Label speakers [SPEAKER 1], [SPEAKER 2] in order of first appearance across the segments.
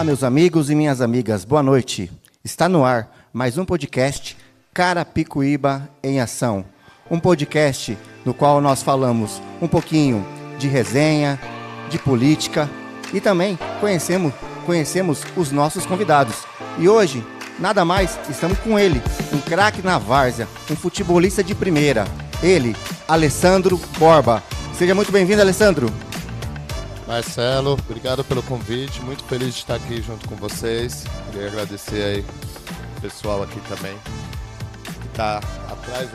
[SPEAKER 1] meus amigos e minhas amigas, boa noite. Está no ar mais um podcast Carapicuíba em Ação. Um podcast no qual nós falamos um pouquinho de resenha, de política e também conhecemos os nossos convidados. E hoje, nada mais, estamos com ele, um craque na várzea, um futebolista de primeira. Ele, Alessandro Borba. Seja muito bem-vindo, Alessandro.
[SPEAKER 2] Marcelo, obrigado pelo convite, muito feliz de estar aqui junto com vocês. Queria agradecer aí o pessoal aqui também, que está atrás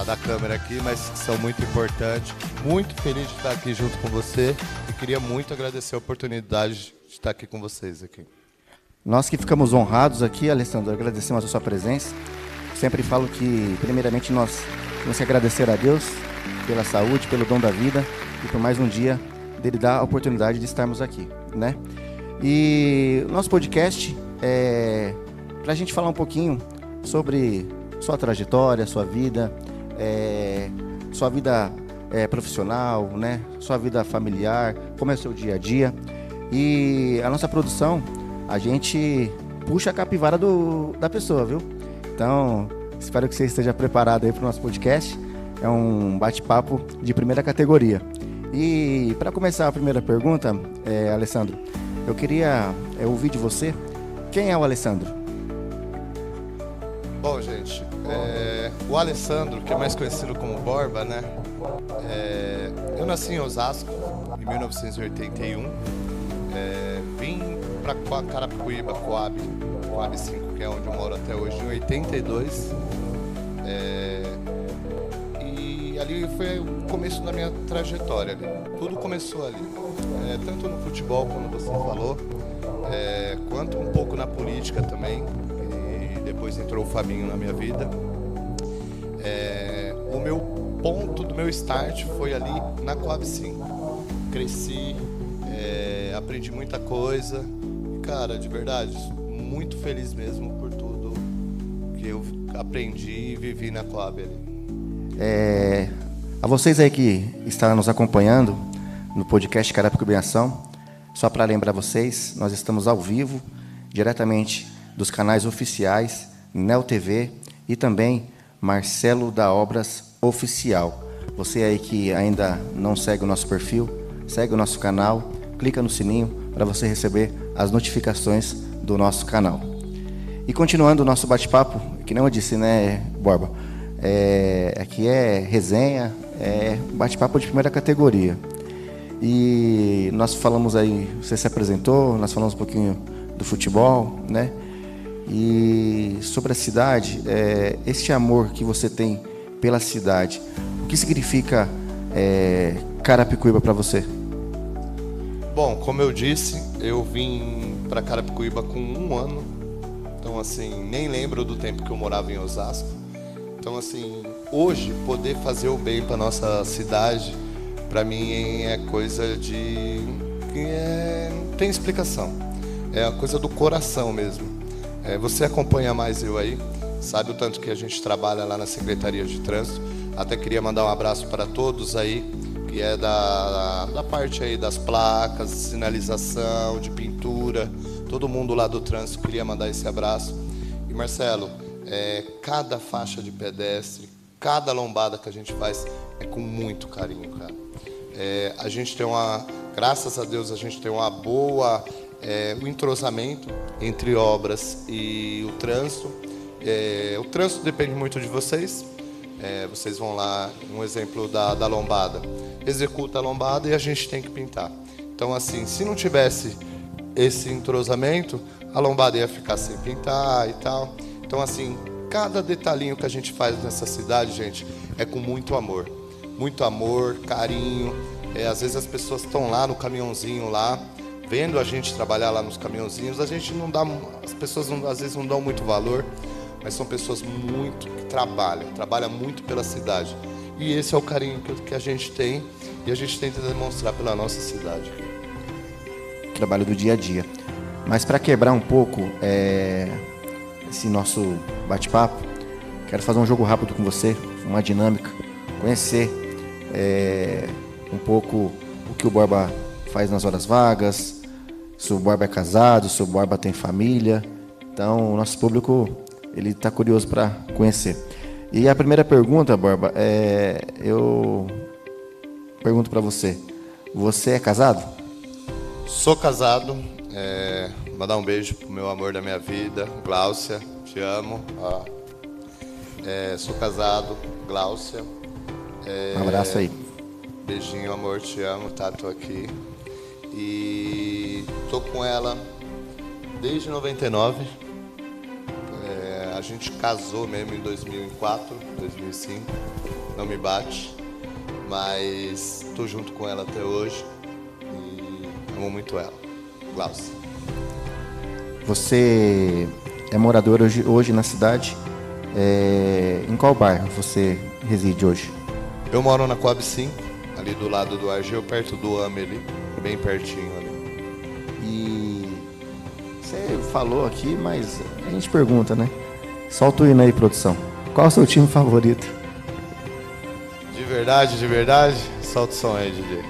[SPEAKER 2] da câmera aqui, mas que são muito importantes. Muito feliz de estar aqui junto com você e queria muito agradecer a oportunidade de estar aqui com vocês aqui.
[SPEAKER 1] Nós que ficamos honrados aqui, Alessandro, agradecemos a sua presença. Sempre falo que, primeiramente, nós temos que agradecer a Deus pela saúde, pelo dom da vida e por mais um dia dele dar a oportunidade de estarmos aqui, né? E o nosso podcast é para a gente falar um pouquinho sobre sua trajetória, sua vida profissional, né? Sua vida familiar, como é o seu dia a dia. E a nossa produção, a gente puxa a capivara da pessoa, viu? Então, espero que você esteja preparado aí para o nosso podcast. É um bate-papo de primeira categoria. E para começar a primeira pergunta, Alessandro, eu queria ouvir de você, quem é o Alessandro?
[SPEAKER 2] Bom, gente, o Alessandro, que é mais conhecido como Borba, né? Eu nasci em Osasco, em 1981. Vim para Carapicuíba, Coab 5, que é onde eu moro até hoje, em 82. E ali foi o começo da minha trajetória. Tudo começou ali. Tanto no futebol, como você falou, quanto um pouco na política também. E depois entrou o Fabinho na minha vida. O meu ponto do meu start foi ali na Coab 5. Cresci, aprendi muita coisa. E, cara, de verdade, muito feliz mesmo por tudo que eu aprendi e vivi na Coab ali.
[SPEAKER 1] A vocês aí que estão nos acompanhando no podcast Carapicuíba em Ação, só para lembrar vocês, nós estamos ao vivo, diretamente dos canais oficiais, Neo TV e também Marcelo da Obras Oficial. Você aí que ainda não segue o nosso perfil, segue o nosso canal, clica no sininho para você receber as notificações do nosso canal. E continuando o nosso bate-papo, que não eu disse, né, Borba? Aqui é resenha, bate-papo de primeira categoria. E nós falamos aí, você se apresentou, nós falamos um pouquinho do futebol, né? E sobre a cidade, esse amor que você tem pela cidade, o que significa Carapicuíba para você?
[SPEAKER 2] Bom, como eu disse, eu vim para Carapicuíba com 1 ano, então assim, nem lembro do tempo que eu morava em Osasco. Então, assim, hoje, poder fazer o bem para nossa cidade, para mim é coisa de... não tem explicação. É a coisa do coração mesmo. Você acompanha mais eu aí, sabe o tanto que a gente trabalha lá na Secretaria de Trânsito. Até queria mandar um abraço para todos aí, que é da parte aí das placas, de sinalização, de pintura. Todo mundo lá do trânsito, queria mandar esse abraço. E, Marcelo, cada faixa de pedestre, cada lombada que a gente faz é com muito carinho, cara. A gente tem graças a Deus, a gente tem uma boa, um entrosamento entre obras e o trânsito. O trânsito depende muito de vocês. Vocês vão lá, um exemplo da lombada. Executa a lombada e a gente tem que pintar. Então, assim, se não tivesse esse entrosamento, a lombada ia ficar sem pintar e tal. Então, assim, cada detalhinho que a gente faz nessa cidade, gente, é com muito amor. Muito amor, carinho. Às vezes as pessoas estão lá no caminhãozinho lá, vendo a gente trabalhar lá nos caminhãozinhos. As pessoas às vezes não dão muito valor, mas são pessoas que trabalham muito pela cidade. E esse é o carinho que a gente tem e a gente tenta demonstrar pela nossa cidade.
[SPEAKER 1] Trabalho do dia a dia. Mas para quebrar um pouco esse nosso bate-papo, quero fazer um jogo rápido com você, uma dinâmica, conhecer um pouco o que o Borba faz nas horas vagas, se o Borba é casado, se o Borba tem família. Então, o nosso público ele está curioso para conhecer. E a primeira pergunta, Borba, eu pergunto para você. Você é casado?
[SPEAKER 2] Sou casado. Mandar um beijo pro meu amor da minha vida, Gláucia, te amo. Sou casado, Gláucia.
[SPEAKER 1] Um abraço aí.
[SPEAKER 2] Beijinho, amor, te amo, tá? Tô aqui. E tô com ela desde 99. A gente casou mesmo em 2004, 2005. Não me bate. Mas tô junto com ela até hoje. E amo muito ela. Gláucia.
[SPEAKER 1] Você é morador hoje na cidade. Em qual bairro você reside hoje?
[SPEAKER 2] Eu moro na Coab 5, ali do lado do Argel, perto do AME ali, bem pertinho ali.
[SPEAKER 1] E você falou aqui, mas a gente pergunta, né? Solta o hino aí, produção. Qual é o seu time favorito?
[SPEAKER 2] De verdade? Solta o som aí, DJ.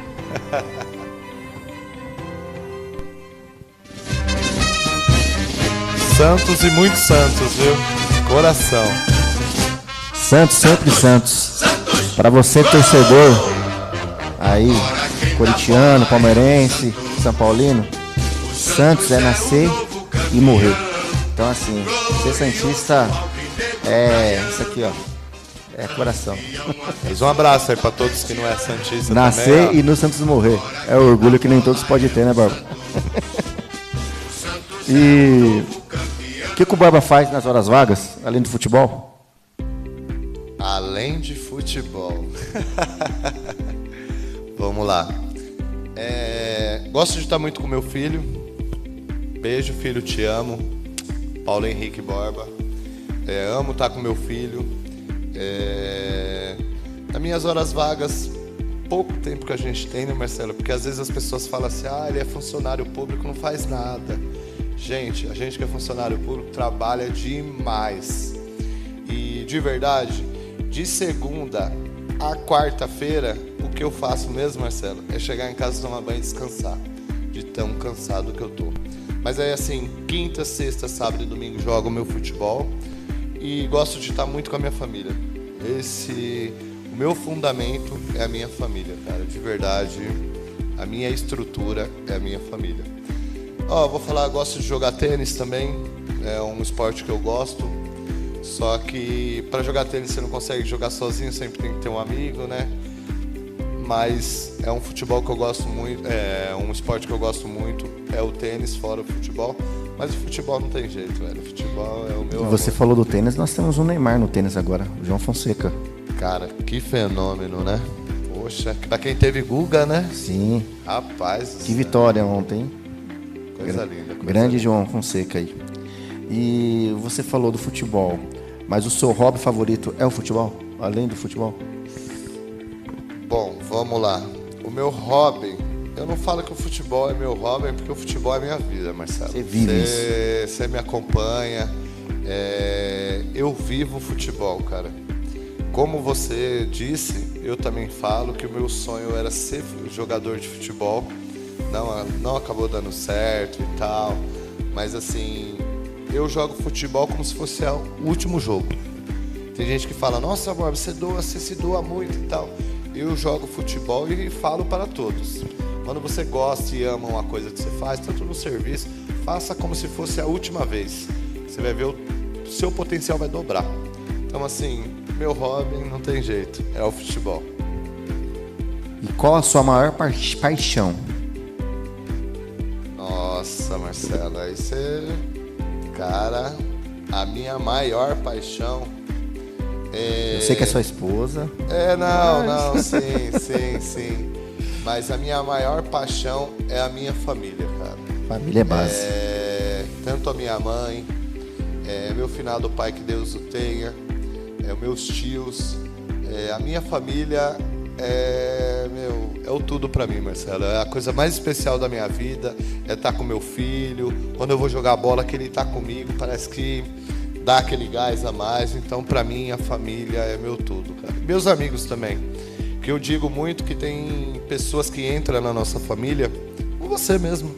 [SPEAKER 2] Santos e muito Santos, viu? Coração.
[SPEAKER 1] Santos, sempre Santos. Para você, torcedor, aí, corintiano, palmeirense, São Paulino, Santos é nascer e morrer. Então, assim, ser santista isso aqui, ó, é coração.
[SPEAKER 2] Mas um abraço aí pra todos que não é santista
[SPEAKER 1] nascer
[SPEAKER 2] também,
[SPEAKER 1] e no Santos morrer. É o orgulho que nem todos podem ter, né, Barba? E o que o Barba faz nas horas vagas, além do futebol?
[SPEAKER 2] Além de futebol. Vamos lá. Gosto de estar muito com meu filho. Beijo, filho, te amo. Paulo Henrique Borba. Amo estar com meu filho. Nas minhas horas vagas, pouco tempo que a gente tem, né, Marcelo? Porque às vezes as pessoas falam assim, ele é funcionário público, não faz nada. Gente, a gente que é funcionário público trabalha demais. E de verdade, de segunda a quarta-feira, o que eu faço mesmo, Marcelo, é chegar em casa, tomar banho e descansar. De tão cansado que eu tô. Mas aí assim, quinta, sexta, sábado e domingo jogo o meu futebol. E gosto de estar muito com a minha família. O meu fundamento é a minha família, cara. De verdade, a minha estrutura é a minha família. Vou falar, gosto de jogar tênis também. É um esporte que eu gosto. Só que para jogar tênis você não consegue jogar sozinho, sempre tem que ter um amigo, né? Mas é um futebol que eu gosto muito, um esporte que eu gosto muito, é o tênis, fora o futebol. Mas o futebol não tem jeito, velho. O futebol é o meu amor.
[SPEAKER 1] Você falou do tênis, nós temos um Neymar no tênis agora, o João Fonseca.
[SPEAKER 2] Cara, que fenômeno, né? Poxa, pra quem teve Guga, né?
[SPEAKER 1] Sim.
[SPEAKER 2] Rapaz.
[SPEAKER 1] Que vitória ontem.
[SPEAKER 2] Coisa linda.
[SPEAKER 1] Grande João Fonseca aí. E você falou do futebol, mas o seu hobby favorito é o futebol? Além do futebol?
[SPEAKER 2] Bom, vamos lá. O meu hobby, eu não falo que o futebol é meu hobby, porque o futebol é minha vida, Marcelo.
[SPEAKER 1] Você vive isso.
[SPEAKER 2] Você me acompanha. Eu vivo o futebol, cara. Como você disse, eu também falo que o meu sonho era ser jogador de futebol. Não acabou dando certo e tal. Mas assim, eu jogo futebol como se fosse o último jogo. Tem gente que fala, nossa, Borba, você se doa muito e tal. Eu jogo futebol e falo para todos. Quando você gosta e ama uma coisa que você faz, tanto no serviço, faça como se fosse a última vez. Você vai ver o seu potencial vai dobrar. Então assim, meu hobby não tem jeito, é o futebol.
[SPEAKER 1] E qual a sua maior paixão?
[SPEAKER 2] Nossa, Marcelo, aí você... Cara, a minha maior paixão
[SPEAKER 1] Eu sei que é sua esposa.
[SPEAKER 2] Não, sim. Mas a minha maior paixão é a minha família, cara.
[SPEAKER 1] Família é base.
[SPEAKER 2] Tanto a minha mãe, meu finado pai, que Deus o tenha, meus tios, a minha família é o tudo pra mim, Marcelo. É a coisa mais especial da minha vida, é estar com meu filho. Quando eu vou jogar bola, que ele tá comigo, parece que dá aquele gás a mais. Então, pra mim, a família é meu tudo, cara. Meus amigos também, que eu digo muito que tem pessoas que entram na nossa família, como você mesmo,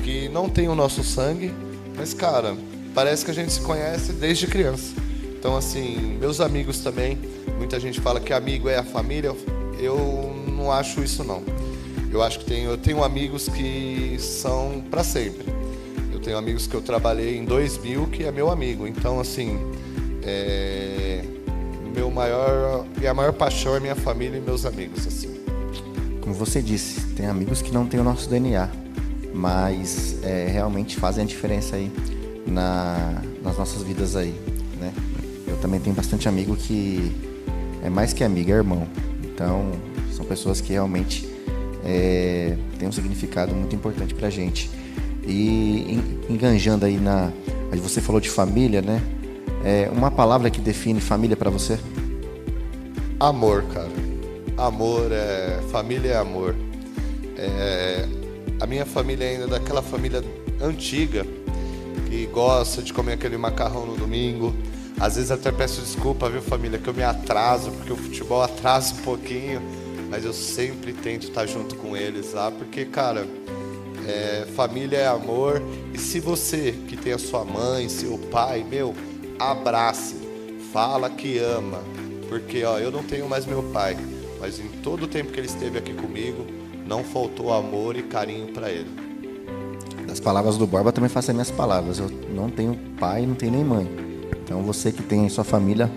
[SPEAKER 2] que não tem o nosso sangue, mas, cara, parece que a gente se conhece desde criança. Então, assim, meus amigos também, muita gente fala que amigo é a família, eu não acho isso, não. Eu acho que eu tenho amigos que são para sempre. Eu tenho amigos que eu trabalhei em 2000, que é meu amigo. Então, assim, minha maior paixão é minha família e meus amigos, assim.
[SPEAKER 1] Como você disse, tem amigos que não têm o nosso DNA, mas realmente fazem a diferença aí nas nossas vidas aí, né? Eu também tenho bastante amigo que é mais que amigo, é irmão. Então, são pessoas que realmente têm um significado muito importante pra gente. E enganjando aí aí você falou de família, né? Uma palavra que define família pra você?
[SPEAKER 2] Amor, cara. Amor, família é amor. A minha família ainda é daquela família antiga que gosta de comer aquele macarrão no domingo. Às vezes até peço desculpa, viu, família, que eu me atraso, porque o futebol atrasa um pouquinho, mas eu sempre tento estar junto com eles lá, porque, cara, família é amor. E se você que tem a sua mãe, seu pai, abrace, fala que ama, porque, eu não tenho mais meu pai, mas em todo o tempo que ele esteve aqui comigo, não faltou amor e carinho para ele.
[SPEAKER 1] Das palavras do Borba também faço as minhas palavras. Eu não tenho pai, não tenho nem mãe. Então você que tem sua família,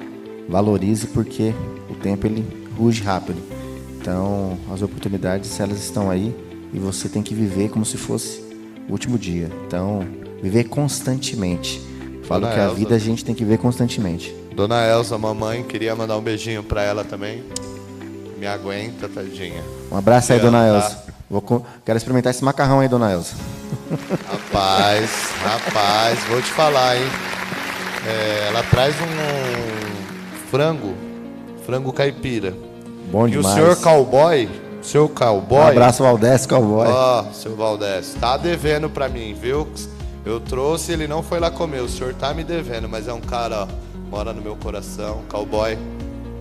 [SPEAKER 1] valorize, porque o tempo ele ruge rápido. Então as oportunidades, elas estão aí e você tem que viver como se fosse o último dia. Então, viver constantemente. Falo
[SPEAKER 2] Dona
[SPEAKER 1] que
[SPEAKER 2] Elza,
[SPEAKER 1] a vida a gente tem que viver constantemente.
[SPEAKER 2] Dona Elza, mamãe, queria mandar um beijinho para ela também. Me aguenta, tadinha.
[SPEAKER 1] Um abraço aí, Dona
[SPEAKER 2] Tá?
[SPEAKER 1] Elza. Quero experimentar esse macarrão aí, Dona Elza.
[SPEAKER 2] Rapaz, vou te falar, hein? Ela traz um frango caipira.
[SPEAKER 1] Bom
[SPEAKER 2] E
[SPEAKER 1] demais.
[SPEAKER 2] o senhor cowboy,
[SPEAKER 1] Um abraço, Valdés, cowboy.
[SPEAKER 2] seu Valdés, tá devendo pra mim, viu? Eu trouxe, ele não foi lá comer, o senhor tá me devendo, mas é um cara, mora no meu coração, cowboy.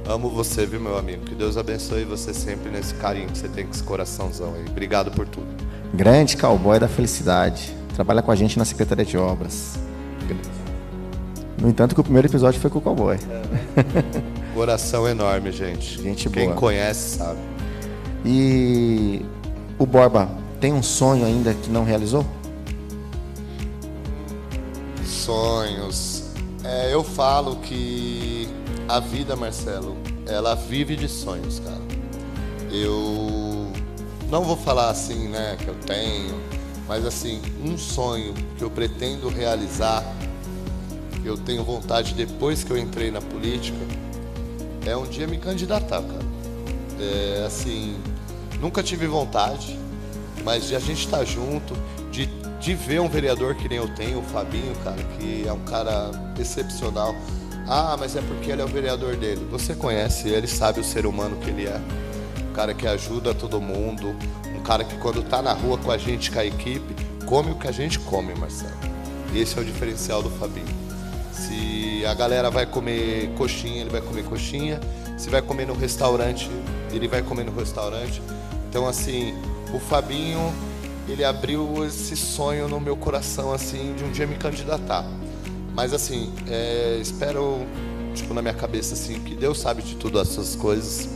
[SPEAKER 2] Amo você, viu, meu amigo? Que Deus abençoe você sempre nesse carinho que você tem com esse coraçãozão aí. Obrigado por tudo.
[SPEAKER 1] Grande cowboy da felicidade. Trabalha com a gente na Secretaria de Obras. No entanto, que o primeiro episódio foi com o cowboy.
[SPEAKER 2] Coração enorme, gente.
[SPEAKER 1] Gente
[SPEAKER 2] Quem
[SPEAKER 1] boa.
[SPEAKER 2] conhece sabe.
[SPEAKER 1] E o Borba tem um sonho ainda que não realizou?
[SPEAKER 2] Sonhos. Eu falo que a vida, Marcelo, ela vive de sonhos, cara. Eu não vou falar assim, né, que eu tenho, mas assim, um sonho que eu pretendo realizar, que eu tenho vontade depois que eu entrei na política, é um dia me candidatar, cara. Assim, nunca tive vontade, mas de a gente estar junto, de ver um vereador que nem eu tenho, o Fabinho, cara, que é um cara excepcional. Ah, mas é porque ele é o vereador dele. Você conhece ele, sabe o ser humano que ele é. Um cara que ajuda todo mundo, um cara que quando tá na rua com a gente, com a equipe, come o que a gente come, Marcelo. Esse é o diferencial do Fabinho. Se a galera vai comer coxinha, ele vai comer coxinha. Se vai comer no restaurante, ele vai comer no restaurante. Então, assim, o Fabinho, ele abriu esse sonho no meu coração, assim, de um dia me candidatar. Mas, assim, espero, tipo, na minha cabeça, assim, que Deus sabe de todas essas coisas.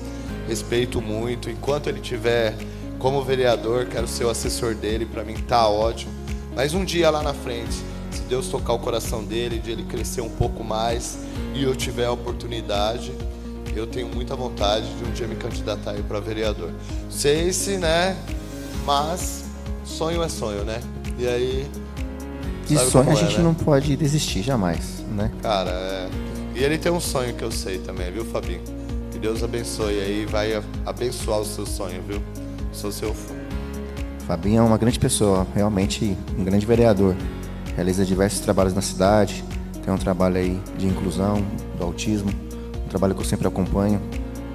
[SPEAKER 2] Respeito muito. Enquanto ele tiver como vereador, quero ser o assessor dele, pra mim tá ótimo. Mas um dia lá na frente, se Deus tocar o coração dele, de ele crescer um pouco mais e eu tiver a oportunidade, eu tenho muita vontade de um dia me candidatar aí para vereador. Sei se, né? Mas sonho é sonho, né? E aí...
[SPEAKER 1] De sonho a gente não pode desistir jamais, né?
[SPEAKER 2] Cara, E ele tem um sonho que eu sei também, viu, Fabinho? Que Deus abençoe aí, vai abençoar o seu sonho, viu? Sou seu fã.
[SPEAKER 1] Fabinho é uma grande pessoa, realmente um grande vereador. Realiza diversos trabalhos na cidade, tem um trabalho aí de inclusão, do autismo, um trabalho que eu sempre acompanho,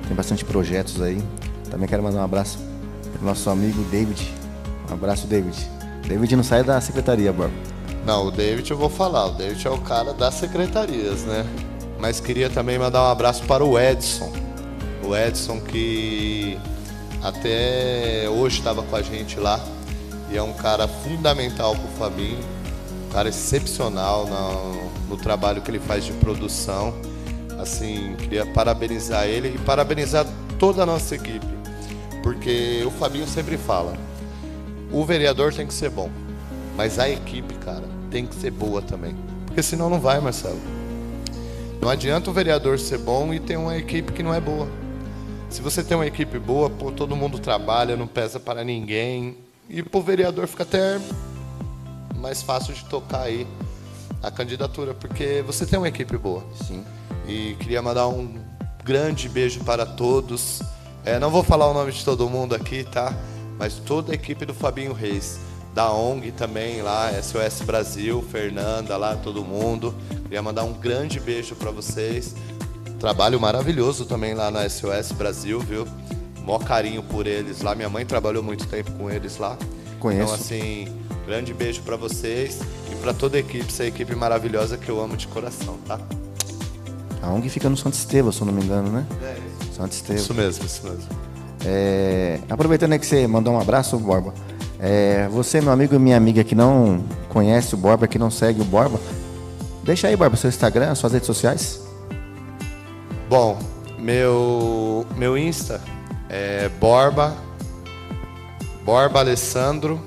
[SPEAKER 1] tem bastante projetos aí. Também quero mandar um abraço para o nosso amigo David. Um abraço, David. David não sai da secretaria, Borba.
[SPEAKER 2] Não, o David eu vou falar, o David é o cara das secretarias, né? Mas queria também mandar um abraço para o Edson. O Edson que até hoje estava com a gente lá. e é um cara fundamental pro Fabinho, um cara excepcional no trabalho que ele faz de produção. Assim, queria parabenizar ele e parabenizar toda a nossa equipe, porque o Fabinho sempre fala, o vereador tem que ser bom, mas a equipe, cara, tem que ser boa também, porque senão não vai, Marcelo. Não adianta o vereador ser bom e ter uma equipe que não é boa. Se você tem uma equipe boa, pô, todo mundo trabalha, não pesa para ninguém. E pro vereador fica até mais fácil de tocar aí a candidatura, porque você tem uma equipe boa.
[SPEAKER 1] Sim.
[SPEAKER 2] E queria mandar um grande beijo para todos. Não vou falar o nome de todo mundo aqui, tá? Mas toda a equipe do Fabinho Reis. Da ONG também lá, SOS Brasil, Fernanda lá, todo mundo. Queria mandar um grande beijo para vocês. Trabalho maravilhoso também lá na SOS Brasil, viu? Mó carinho por eles lá. Minha mãe trabalhou muito tempo com eles lá.
[SPEAKER 1] Conheço.
[SPEAKER 2] Então, assim, grande beijo para vocês e para toda a equipe, essa equipe maravilhosa que eu amo de coração, tá?
[SPEAKER 1] A ONG fica no Santo Estevão, se eu não me engano, né? Santo Estevão.
[SPEAKER 2] Isso mesmo, isso mesmo.
[SPEAKER 1] Aproveitando aí que você mandou um abraço, Borba. Você, meu amigo e minha amiga que não conhece o Borba, que não segue o Borba, deixa aí, Borba, seu Instagram, suas redes sociais.
[SPEAKER 2] Bom, meu Insta é Borba Alessandro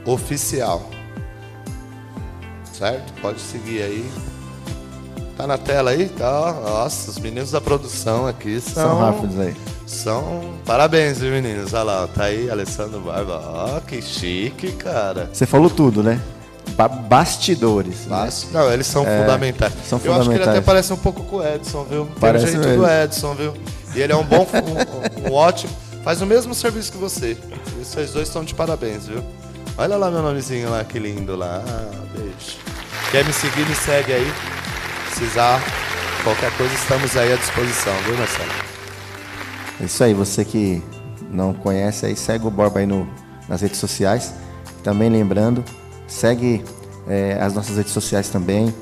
[SPEAKER 2] Oficial. Certo? Pode seguir aí. Tá na tela aí? Tá. Nossa, os meninos da produção aqui
[SPEAKER 1] São rápidos aí.
[SPEAKER 2] Parabéns, viu, meninos? Olha lá, tá aí, Alessandro Barba. Ó, que chique, cara.
[SPEAKER 1] Você falou tudo, né? Bastidores. Né?
[SPEAKER 2] Não, eles são fundamentais.
[SPEAKER 1] São
[SPEAKER 2] Eu acho que ele
[SPEAKER 1] fundamentais.
[SPEAKER 2] até parece um pouco com o Edson, viu?
[SPEAKER 1] Parece
[SPEAKER 2] Tem o jeito
[SPEAKER 1] mesmo.
[SPEAKER 2] do Edson, viu? E ele é um bom, um ótimo, faz o mesmo serviço que você. E vocês dois estão de parabéns, viu? Olha lá meu nomezinho lá, que lindo lá. Beijo. Quer me seguir, me segue aí. Precisar, qualquer coisa, estamos aí à disposição, viu, Marcelo?
[SPEAKER 1] É isso aí, você que não conhece aí, segue o Borba aí nas redes sociais. Também lembrando, segue as nossas redes sociais também,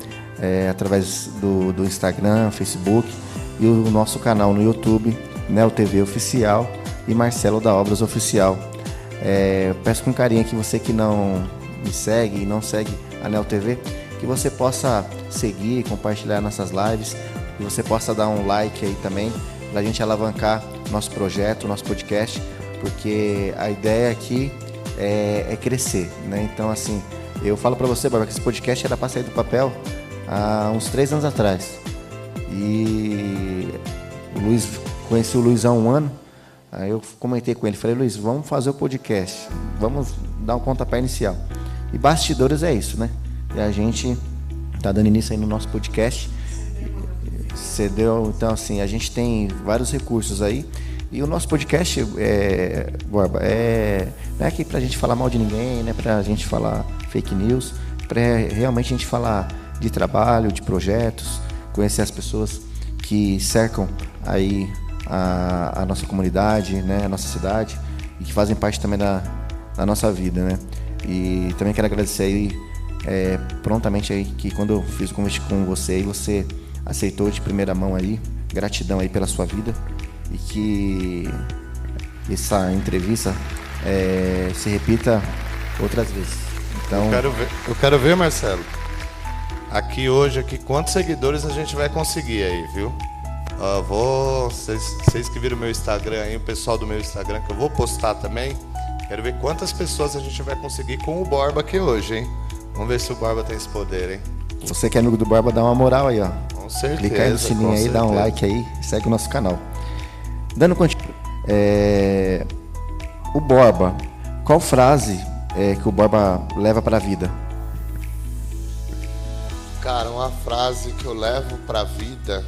[SPEAKER 1] através do Instagram, Facebook e o nosso canal no YouTube, Neo TV Oficial e Marcelo da Obras Oficial. Peço com carinho que você que não me segue e não segue a Neo TV, que você possa seguir, compartilhar nossas lives, que você possa dar um like aí também, para a gente alavancar nosso projeto, nosso podcast, porque a ideia aqui é crescer, né? Então, assim, eu falo para você, Bárbara, que esse podcast era para sair do papel há uns 3 anos atrás. E conheci o Luiz há 1 ano, aí eu comentei com ele, falei, Luiz, vamos fazer o podcast, vamos dar um pontapé inicial. E bastidores é isso, né? E a gente tá dando início aí no nosso podcast. Então, assim, a gente tem vários recursos aí. E o nosso podcast, Borba, não é aqui pra gente falar mal de ninguém, não é pra gente falar fake news, pra realmente a gente falar de trabalho, de projetos, conhecer as pessoas que cercam aí a nossa comunidade, né, a nossa cidade, e que fazem parte também da nossa vida, né? E também quero agradecer aí prontamente aí que quando eu fiz o convite com você aí, você aceitou de primeira mão aí. Gratidão aí pela sua vida e que essa entrevista se repita outras vezes. Então,
[SPEAKER 2] eu quero ver, Marcelo, aqui hoje, quantos seguidores a gente vai conseguir aí, viu? Vocês que viram o meu Instagram aí, o pessoal do meu Instagram, que eu vou postar também, quero ver quantas pessoas a gente vai conseguir com o Borba aqui hoje, hein? Vamos ver se o Borba tem esse poder, hein?
[SPEAKER 1] Você que é amigo do Borba, dá uma moral aí, ó.
[SPEAKER 2] Com certeza.
[SPEAKER 1] Clica aí no sininho aí, dá um like aí, segue o nosso canal. Dando continuidade, o Borba, qual frase que o Borba leva para a vida?
[SPEAKER 2] Cara, uma frase que eu levo pra vida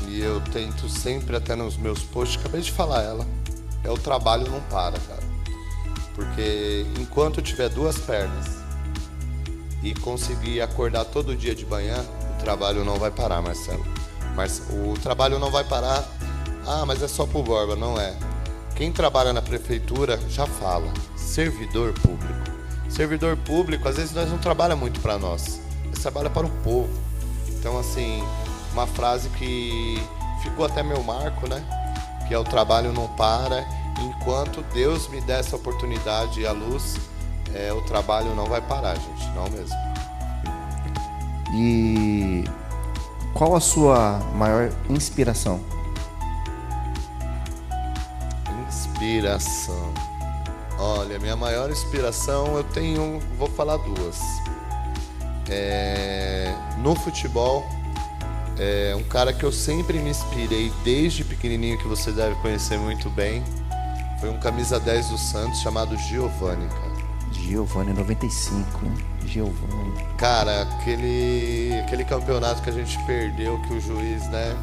[SPEAKER 2] e eu tento sempre, até nos meus posts, acabei de falar ela, é o trabalho não para, cara. Porque enquanto eu tiver 2 pernas e conseguir acordar todo dia de manhã, o trabalho não vai parar, Marcelo. O trabalho não vai parar, mas é só pro Borba, não é. Quem trabalha na prefeitura já fala, servidor público. Servidor público, às vezes nós não trabalha muito para nós, nós trabalha para o povo. Então, assim, uma frase que ficou até meu marco, né? Que é o trabalho não para, enquanto Deus me der essa oportunidade e a luz, o trabalho não vai parar, gente, não mesmo.
[SPEAKER 1] E qual a sua maior inspiração?
[SPEAKER 2] Inspiração. Olha, minha maior inspiração vou falar duas. No futebol, um cara que eu sempre me inspirei desde pequenininho, que você deve conhecer muito bem, foi um camisa 10 do Santos chamado Giovani, cara.
[SPEAKER 1] Giovani, 95, né? Giovani.
[SPEAKER 2] Cara, aquele campeonato que a gente perdeu, que o juiz, né?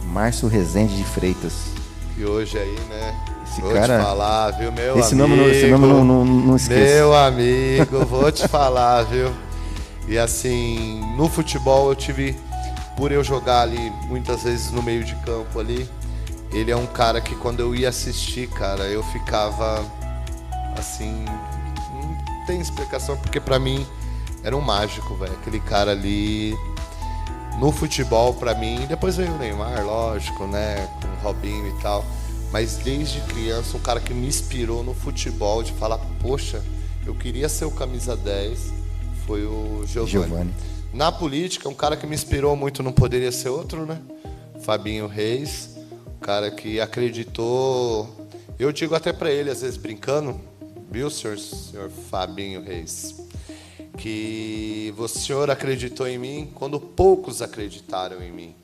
[SPEAKER 1] Márcio Rezende de Freitas.
[SPEAKER 2] E hoje aí, né?
[SPEAKER 1] Esse
[SPEAKER 2] vou
[SPEAKER 1] cara,
[SPEAKER 2] te falar, viu, meu
[SPEAKER 1] esse
[SPEAKER 2] amigo?
[SPEAKER 1] Esse nome não esqueça.
[SPEAKER 2] Meu amigo, vou te falar, viu? E assim, no futebol por eu jogar ali muitas vezes no meio de campo ali, ele é um cara que quando eu ia assistir, cara, eu ficava assim, não tem explicação, porque pra mim era um mágico, velho. Aquele cara ali no futebol pra mim, depois veio o Neymar, lógico, né, com o Robinho e tal, mas desde criança um cara que me inspirou no futebol, de falar, poxa, eu queria ser o camisa 10, foi o Giovani. Na política, um cara que me inspirou muito, não poderia ser outro, né? Fabinho Reis, um cara que acreditou. Eu digo até pra ele, às vezes brincando, viu, senhor Fabinho Reis, que o senhor acreditou em mim quando poucos acreditaram em mim.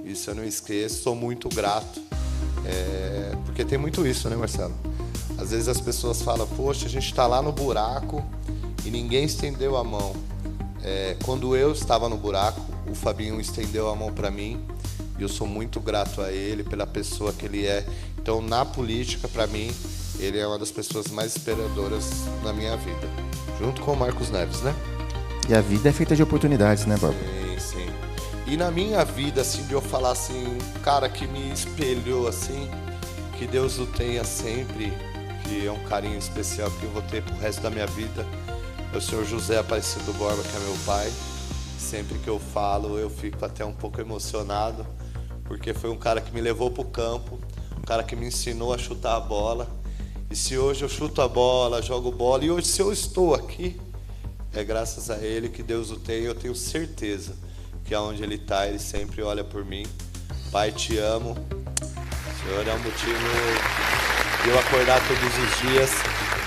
[SPEAKER 2] Isso eu não esqueço, sou muito grato. Porque tem muito isso, né, Marcelo? Às vezes as pessoas falam, poxa, a gente está lá no buraco e ninguém estendeu a mão. Quando eu estava no buraco, o Fabinho estendeu a mão para mim e eu sou muito grato a ele pela pessoa que ele é. Então, na política, para mim, ele é uma das pessoas mais inspiradoras na minha vida, junto com o Marcos Neves, né?
[SPEAKER 1] E a vida é feita de oportunidades, né, Bob?
[SPEAKER 2] Sim, sim. E na minha vida, assim, de eu falar assim, cara que me espelhou, assim, que Deus o tenha sempre, que é um carinho especial que eu vou ter pro resto da minha vida, é o senhor José Aparecido Borba, que é meu pai. Sempre que eu falo, eu fico até um pouco emocionado, porque foi um cara que me levou pro campo, um cara que me ensinou a chutar a bola. E se hoje eu chuto a bola, jogo bola, e hoje se eu estou aqui, é graças a ele, que Deus o tem. Eu tenho certeza que aonde ele está, ele sempre olha por mim. Pai, te amo. O Senhor é o motivo de eu acordar todos os dias.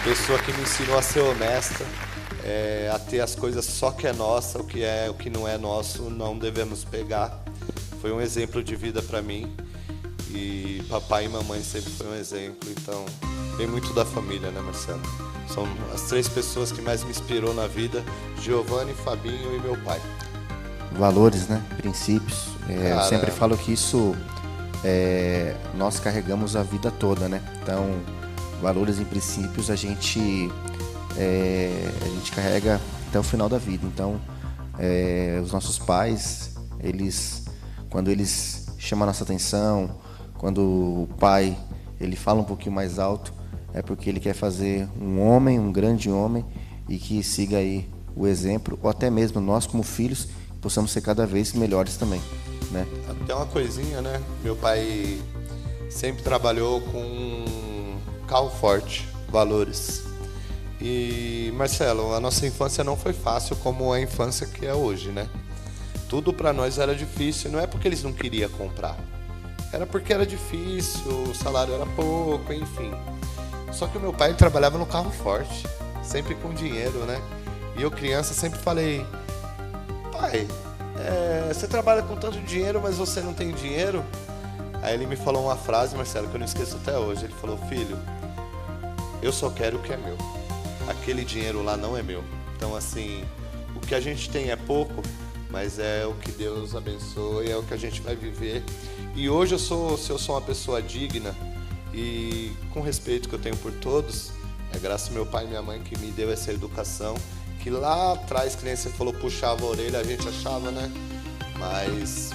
[SPEAKER 2] Pessoa que me ensinou a ser honesta, a ter as coisas só que é nossa, o que não é nosso não devemos pegar. Foi um exemplo de vida para mim. E papai e mamãe sempre foi um exemplo. Então, vem muito da família, né, Marcelo? São as 3 pessoas que mais me inspirou na vida: Giovani, Fabinho e meu pai.
[SPEAKER 1] Valores, né? Princípios.
[SPEAKER 2] Cara,
[SPEAKER 1] eu sempre falo que isso nós carregamos a vida toda, né? Então, valores e princípios a gente carrega até o final da vida. Então, os nossos pais, quando eles chamam a nossa atenção, quando o pai ele fala um pouquinho mais alto, é porque ele quer fazer um grande homem, e que siga aí o exemplo, ou até mesmo nós como filhos possamos ser cada vez melhores também, né?
[SPEAKER 2] Até uma coisinha, né? Meu pai sempre trabalhou com carro forte, valores. E, Marcelo, a nossa infância não foi fácil como a infância que é hoje, né? Tudo para nós era difícil, não é porque eles não queriam comprar, era porque era difícil, o salário era pouco, enfim. Só que o meu pai trabalhava no carro forte, sempre com dinheiro, né? E eu, criança, sempre falei: pai, você trabalha com tanto dinheiro, mas você não tem dinheiro? Aí ele me falou uma frase, Marcelo, que eu não esqueço até hoje. Ele falou: filho, eu só quero o que é meu. Aquele dinheiro lá não é meu. Então, assim, o que a gente tem é pouco, mas é o que Deus abençoa e é o que a gente vai viver. E hoje se eu sou uma pessoa digna e com respeito que eu tenho por todos, é graças ao meu pai e minha mãe que me deu essa educação, que lá atrás, que nem você falou, puxava a orelha, a gente achava, né? Mas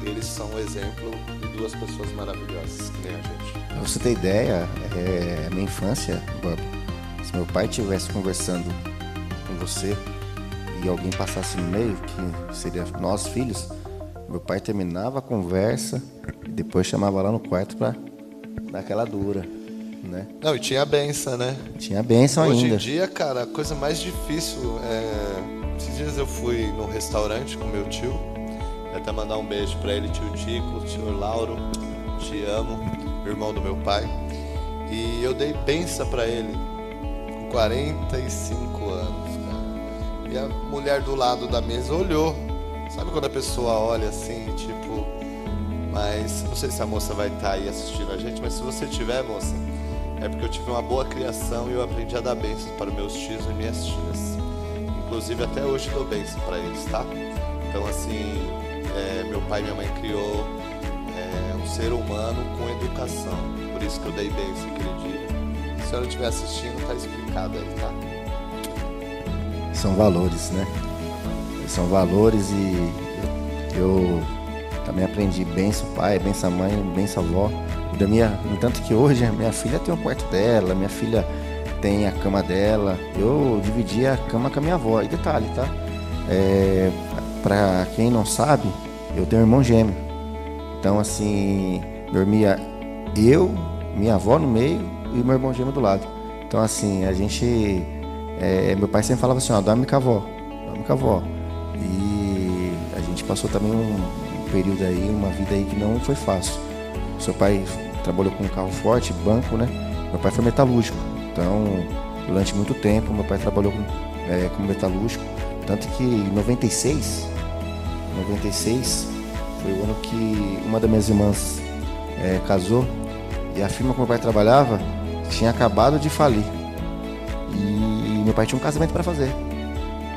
[SPEAKER 2] eles são um exemplo de 2 pessoas maravilhosas, que nem a gente.
[SPEAKER 1] Pra você ter ideia, a minha infância, Bob, se meu pai estivesse conversando com você e alguém passasse no meio, que seria nós filhos, meu pai terminava a conversa e depois chamava lá no quarto pra dar aquela dura. né?
[SPEAKER 2] Não, e tinha a benção, né?
[SPEAKER 1] Tinha a bênção ainda.
[SPEAKER 2] Hoje em dia, cara, a coisa mais difícil Esses dias eu fui num restaurante com meu tio, até mandar um beijo pra ele, tio Tico, tio Lauro, te amo, irmão do meu pai. E eu dei benção pra ele, com 45 anos, cara. E a mulher do lado da mesa olhou. Sabe quando a pessoa olha assim, tipo... Mas não sei se a moça vai estar aí assistindo a gente, mas se você tiver, moça, é porque eu tive uma boa criação e eu aprendi a dar bênçãos para meus tios e minhas tias. Inclusive até hoje dou bênção para eles, tá? Então assim, meu pai e minha mãe criou um ser humano com educação. Por isso que eu dei bênção aquele dia. Se a senhora estiver assistindo, tá explicado aí, tá?
[SPEAKER 1] São valores, né? São valores e eu também aprendi benção pai, benção mãe, benção avó. No entanto que hoje a minha filha tem o quarto dela, minha filha tem a cama dela. Eu dividi a cama com a minha avó. E detalhe, tá? Pra quem não sabe, eu tenho um irmão gêmeo. Então assim, dormia eu, minha avó no meio e meu irmão gêmeo do lado. Então assim, a gente... meu pai sempre falava assim, ó, dorme com a avó, dorme com a avó. E a gente passou também um período aí, uma vida aí que não foi fácil. Seu pai trabalhou com um carro forte, banco, né? Meu pai foi metalúrgico. Então, durante muito tempo, meu pai trabalhou como metalúrgico. Tanto que em 96 foi o ano que uma das minhas irmãs casou. E a firma que meu pai trabalhava tinha acabado de falir. E meu pai tinha um casamento para fazer.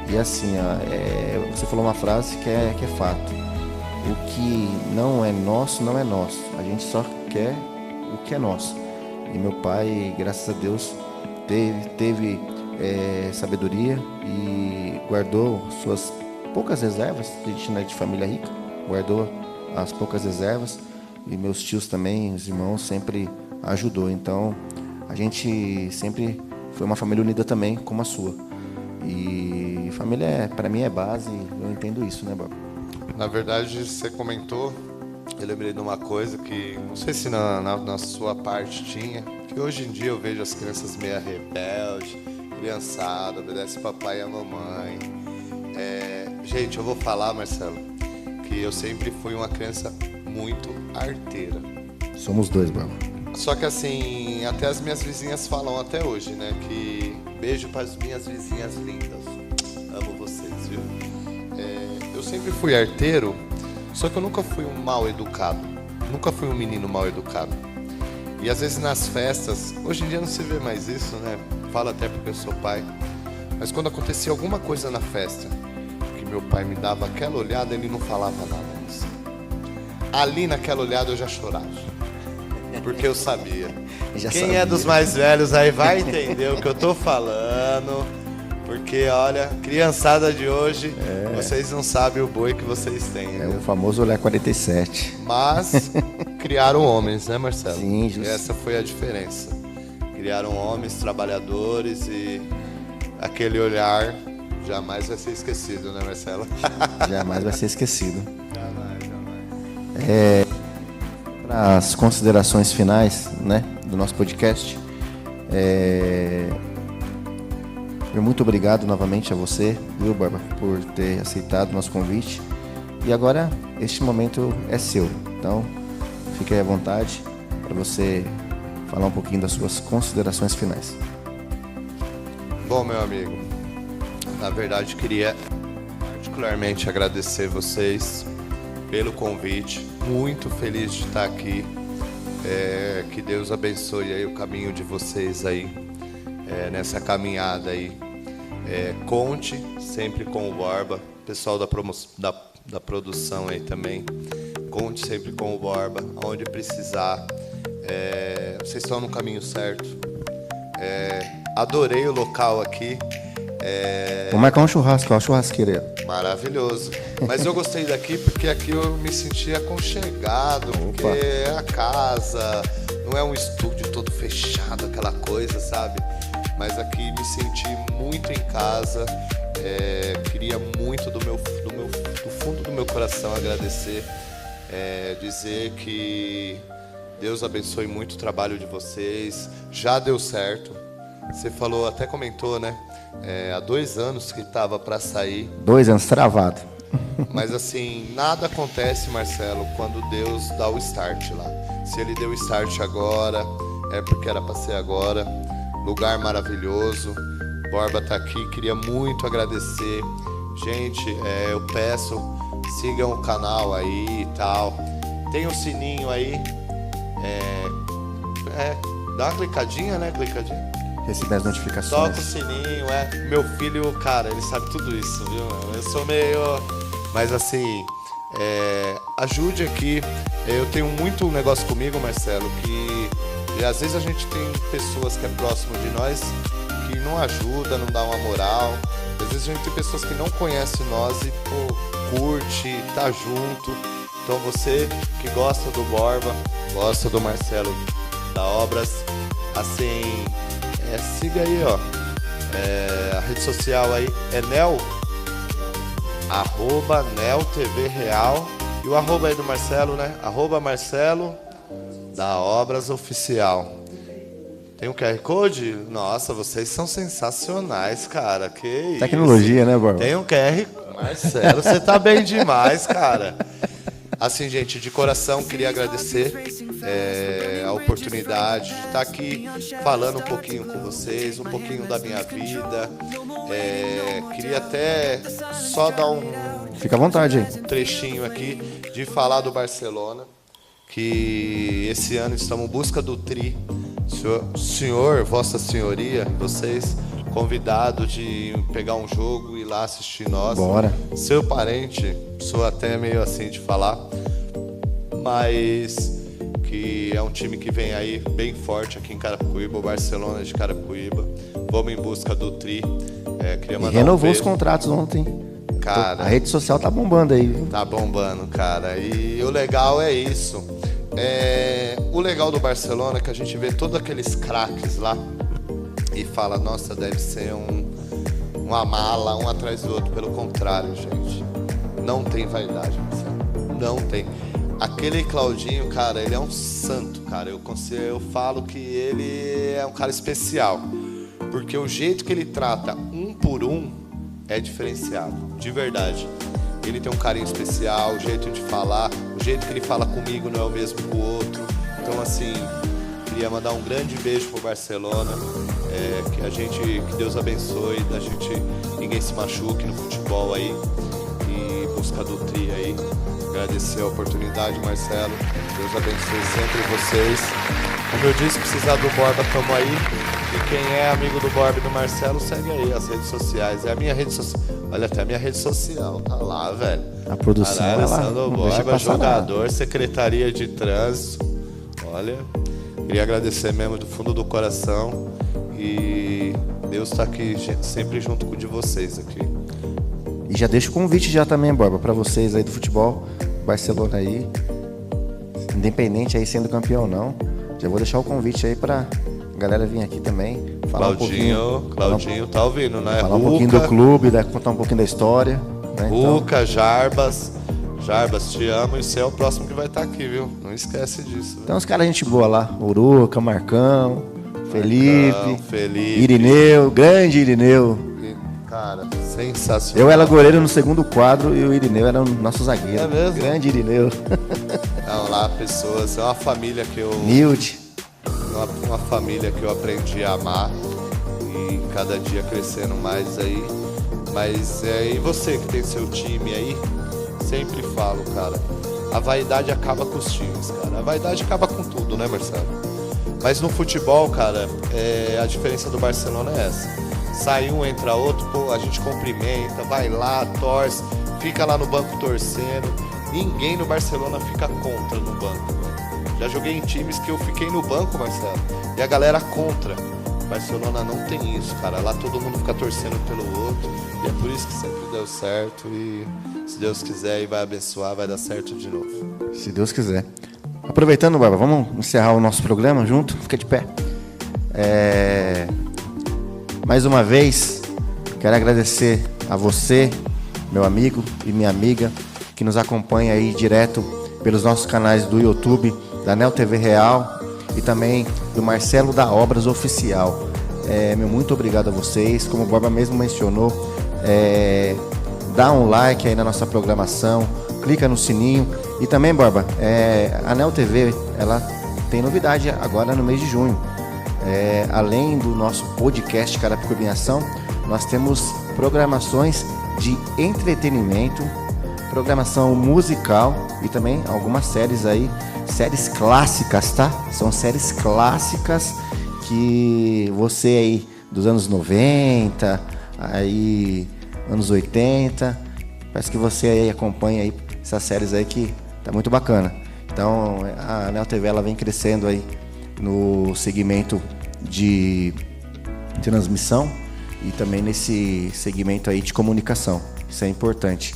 [SPEAKER 1] E assim, você falou uma frase que é fato. O que não é nosso, não é nosso. A gente só quer o que é nosso. E meu pai, graças a Deus, teve sabedoria e guardou suas poucas reservas. A gente não é de família rica, guardou as poucas reservas. E meus tios também, os irmãos, sempre ajudou. Então, a gente sempre foi uma família unida também, como a sua. E família, para mim, é base. Eu entendo isso, né, Bob?
[SPEAKER 2] Na verdade, você comentou, eu lembrei de uma coisa que, não sei se na sua parte tinha, que hoje em dia eu vejo as crianças meio rebeldes, criançada, obedece papai e a mamãe. Gente, eu vou falar, Marcelo, que eu sempre fui uma criança muito arteira.
[SPEAKER 1] Somos dois, Bob.
[SPEAKER 2] Só que assim, até as minhas vizinhas falam até hoje, né, que beijo para as minhas vizinhas lindas. Amo vocês, viu? Eu sempre fui arteiro, só que eu nunca fui um mal educado. Nunca fui um menino mal educado. E às vezes nas festas, hoje em dia não se vê mais isso, né? Falo até porque eu sou pai. Mas quando acontecia alguma coisa na festa, que meu pai me dava aquela olhada, ele não falava nada. Assim. Ali naquela olhada eu já chorava. Porque eu sabia. Quem é dos mais velhos aí vai entender o que eu tô falando. Porque, olha, criançada de hoje, vocês não sabem o boi que vocês têm.
[SPEAKER 1] É o famoso olhar 47.
[SPEAKER 2] Mas criaram homens, né, Marcelo?
[SPEAKER 1] Sim, justo.
[SPEAKER 2] Essa foi a diferença. Criaram homens, trabalhadores e aquele olhar jamais vai ser esquecido, né, Marcelo?
[SPEAKER 1] Jamais vai ser esquecido.
[SPEAKER 2] Jamais.
[SPEAKER 1] Para as considerações finais, né, do nosso podcast, muito obrigado novamente a você, viu, Barba, por ter aceitado o nosso convite. E agora, este momento é seu. Então, fique aí à vontade para você falar um pouquinho das suas considerações finais.
[SPEAKER 2] Bom, meu amigo, na verdade, queria particularmente agradecer vocês pelo convite. Muito feliz de estar aqui. Que Deus abençoe aí o caminho de vocês aí. Nessa caminhada aí, conte sempre com o Borba, pessoal da produção aí também, conte sempre com o Borba, onde precisar, vocês estão no caminho certo. Adorei o local aqui.
[SPEAKER 1] Vou marcar um churrasco, uma churrasqueira.
[SPEAKER 2] Maravilhoso. Mas eu gostei daqui porque aqui eu me senti aconchegado, porque é a casa, não é um estúdio todo fechado, aquela coisa, sabe? Mas aqui me senti muito em casa. Queria muito do fundo do meu coração agradecer, dizer que Deus abençoe muito o trabalho de vocês. Já deu certo. Você falou, até comentou, né? Há 2 anos que estava para sair.
[SPEAKER 1] 2 anos travado.
[SPEAKER 2] Mas assim, nada acontece, Marcelo, quando Deus dá o start lá. Se Ele deu o start agora, é porque era para ser agora. Lugar maravilhoso. Borba tá aqui, queria muito agradecer. Gente, eu peço, sigam o canal aí e tal. Tem um sininho aí. Dá uma clicadinha, né? Clicadinha.
[SPEAKER 1] Receber as notificações.
[SPEAKER 2] Toca o sininho, Meu filho, cara, ele sabe tudo isso, viu? Eu sou meio... Mas assim, ajude aqui. Eu tenho muito negócio comigo, Marcelo, que às vezes a gente tem pessoas que é próximo de nós que não ajuda, não dá uma moral. Às vezes a gente tem pessoas que não conhecem nós e, curte, tá junto. Então você que gosta do Borba, gosta do Marcelo da Obras, assim, siga aí, ó. A rede social aí é Nel, @NelTVReal. E o arroba aí do Marcelo, né? @Marcelo da Obras Oficial. Tem um QR Code? Nossa, vocês são sensacionais, cara. Que isso.
[SPEAKER 1] Tecnologia, né, Borba?
[SPEAKER 2] Tem um QR. Marcelo, você tá bem demais, cara. Assim, gente, de coração, queria agradecer a oportunidade de estar aqui falando um pouquinho com vocês, um pouquinho da minha vida. Queria até só dar
[SPEAKER 1] Fica à vontade aí.
[SPEAKER 2] trechinho aqui de falar do Barcelona, que esse ano estamos em busca do tri. Senhor, Vossa Senhoria, vocês convidados de pegar um jogo e ir lá assistir nós.
[SPEAKER 1] Bora.
[SPEAKER 2] Seu parente, sou até meio assim de falar, mas que é um time que vem aí bem forte aqui em Carapicuíba, o Barcelona de Carapicuíba. Vamos em busca do tri. Queria mandar
[SPEAKER 1] renovou os contratos ontem.
[SPEAKER 2] Cara,
[SPEAKER 1] a rede social tá bombando aí, viu?
[SPEAKER 2] Tá bombando, cara. E o legal é isso. O legal do Barcelona é que a gente vê todos aqueles craques lá e fala, nossa, deve ser uma mala, um atrás do outro. Pelo contrário, gente. Não tem vaidade, Marcelo. Não tem. Aquele Claudinho, cara, ele é um santo, cara. Eu falo que ele é um cara especial. Porque o jeito que ele trata um por um é diferenciado, de verdade. Ele tem um carinho especial, o jeito de falar, o jeito que ele fala comigo não é o mesmo que o outro. Então, assim, queria mandar um grande beijo pro Barcelona, que Deus abençoe, ninguém se machuque no futebol aí, e busca do tri aí. Agradecer a oportunidade, Marcelo. Deus abençoe sempre vocês. Como eu disse, precisar do Borba, tamo aí. E quem é amigo do Borba e do Marcelo, segue aí as redes sociais. É a minha rede social. Olha, até a minha rede social tá lá, velho.
[SPEAKER 1] A produção
[SPEAKER 2] Caralho,
[SPEAKER 1] é lá.
[SPEAKER 2] Sandro Borba, jogador, Secretaria de Trânsito. Olha, queria agradecer mesmo do fundo do coração. E Deus tá aqui sempre junto com de vocês aqui.
[SPEAKER 1] E já deixa o convite já também, Borba, para vocês aí do futebol, Barcelona aí, independente aí sendo campeão ou não. Já vou deixar o convite aí pra galera vir aqui também. Falar
[SPEAKER 2] Claudinho tá ouvindo, né?
[SPEAKER 1] Falar um pouquinho do clube, contar um pouquinho da história. Né?
[SPEAKER 2] Ruca, Jarbas, te amo e você é o próximo que vai estar aqui, viu? Não esquece disso.
[SPEAKER 1] Tem uns caras gente boa lá, Uruca, Marcão, Felipe,
[SPEAKER 2] Felipe,
[SPEAKER 1] Irineu, grande Irineu.
[SPEAKER 2] Cara, sensacional.
[SPEAKER 1] Eu era goleiro no segundo quadro e o Irineu era o nosso zagueiro.
[SPEAKER 2] É mesmo?
[SPEAKER 1] Grande Irineu.
[SPEAKER 2] Não, lá pessoas, é uma família que eu...
[SPEAKER 1] Nilde.
[SPEAKER 2] Uma família que eu aprendi a amar e cada dia crescendo mais aí. Mas e você que tem seu time aí, sempre falo, cara, a vaidade acaba com os times, cara. A vaidade acaba com tudo, né, Marcelo? Mas no futebol, cara, a diferença do Barcelona é essa. Sai um, entra outro, pô, a gente cumprimenta, vai lá, torce, fica lá no banco torcendo. Ninguém no Barcelona fica contra no banco. Já joguei em times que eu fiquei no banco, Marcelo, e a galera contra. Barcelona não tem isso, cara. Lá todo mundo fica torcendo pelo outro. E é por isso que sempre deu certo. E se Deus quiser e vai abençoar, vai dar certo de novo.
[SPEAKER 1] Se Deus quiser. Aproveitando, Barba, vamos encerrar o nosso programa junto? Fica de pé. Mais uma vez, quero agradecer a você, meu amigo e minha amiga, que nos acompanha aí direto pelos nossos canais do YouTube da Neo TV Real e também do Marcelo da Obras Oficial. Meu muito obrigado a vocês. Como o Borba mesmo mencionou, dá um like aí na nossa programação, clica no sininho. E também, Borba, a Neo TV, ela tem novidade agora no mês de junho. Além do nosso podcast Carapicuíba em Ação, nós temos programações de entretenimento, programação musical e também algumas séries aí, séries clássicas, tá? São séries clássicas que você aí dos anos 90, aí anos 80, parece que você aí acompanha aí essas séries aí que tá muito bacana. Então a Neo TV ela vem crescendo aí no segmento de transmissão e também nesse segmento aí de comunicação. Isso é importante.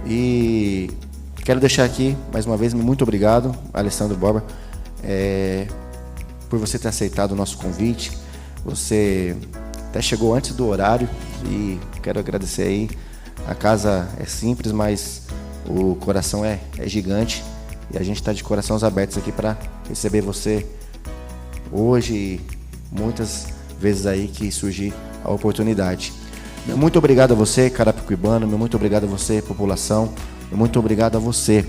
[SPEAKER 1] E quero deixar aqui mais uma vez muito obrigado, Alessandro Borba, por você ter aceitado o nosso convite. Você até chegou antes do horário e quero agradecer aí. A casa é simples, mas o coração é gigante e a gente está de corações abertos aqui para receber você hoje e muitas vezes aí que surgir a oportunidade. Meu muito obrigado a você, carapicuibano, meu muito obrigado a você, população, meu muito obrigado a você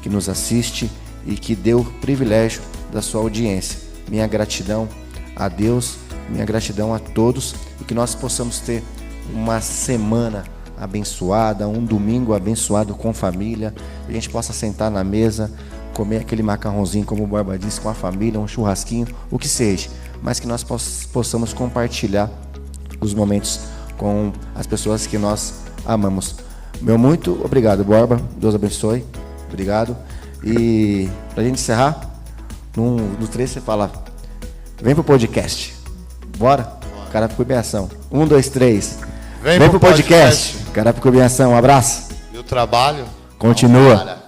[SPEAKER 1] que nos assiste e que deu o privilégio da sua audiência. Minha gratidão a Deus, minha gratidão a todos e que nós possamos ter uma semana abençoada, um domingo abençoado com família, que a gente possa sentar na mesa, comer aquele macarrãozinho, como o Borba disse, com a família, um churrasquinho, o que seja, mas que nós possamos compartilhar os momentos com as pessoas que nós amamos. Meu muito obrigado, Borba, Deus abençoe, obrigado. E pra gente encerrar, no 3 você fala, vem pro podcast, bora? Carapicuíba em Ação, 1, 2, 3, vem pro podcast. Carapicuíba em Ação, um abraço.
[SPEAKER 2] E o trabalho?
[SPEAKER 1] Continua.